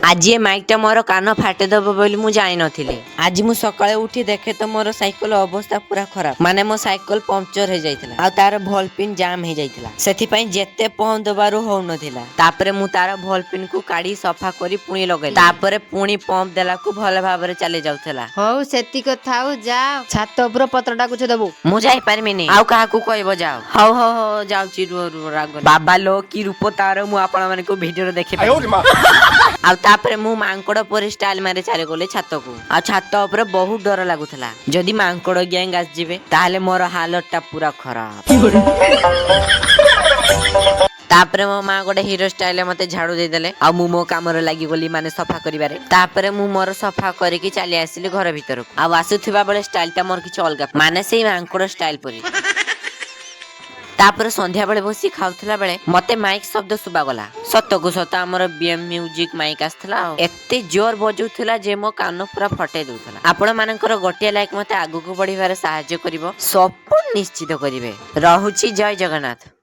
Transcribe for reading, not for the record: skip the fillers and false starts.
आज ये माइक टा मोर कान फाटेदब बोली मु जाई नथिले। आज मु सकाळे उठी देखे तो मोर साइकल अवस्था पूरा खराब, माने मो साइकल पंक्चर हो जाइतिला आ तार भल पिन जाम हो जाइतिला। सेथि पई जेते पहन दबारु हो नथिला। तापरे मु तार भल पिन को काढी सफा करी पुणी लगेली। तापरे पुणी पंप देला को भल भाबरे चले जाउथला। हौ सेतिक थाउ जा छात उपर पत्रटा कुछ दबु। मु जाई परमिनी आउ काहा को कहबो जाओ। हौ हौ हौ जाउची रो राग बाबा लो की रूप तार मु आपण माने को वीडियो देखि आ तापरे मु मांकड़ पर स्टाइल मारे चारे गले छात को आ छात ऊपर बहुत डर लागुथला जदि मांकड़ गैंग आस जिवे ताले मोर हालत टा पूरा खराब। तापरे मो मां गोटे हीरो स्टाइल मते झाड़ू दे देले आ मु मो काम रे लागी गली माने सफा करिबारे। तापरे मु मोर सफा करिकि चली आसिली घर भीतर को आ आसुथिबा बेले स्टाइल टा मोर किछ अलगा माने सेही मांकड़ स्टाइल परी। तापर संध्या बेले बसी खाउथला बेले मते माइक शब्द सुबा गला। सत को सत हमर बीएम म्यूजिक माइक आस्थला एते जोर बजुथला जे मो कान पूरा फटे दउथला। आपण मानकर गोटिया लाइक मते आगु को बढ़िबारे सहाय्य करिवो, सपोर्ट निश्चित करिवे। रहुची जय जगन्नाथ।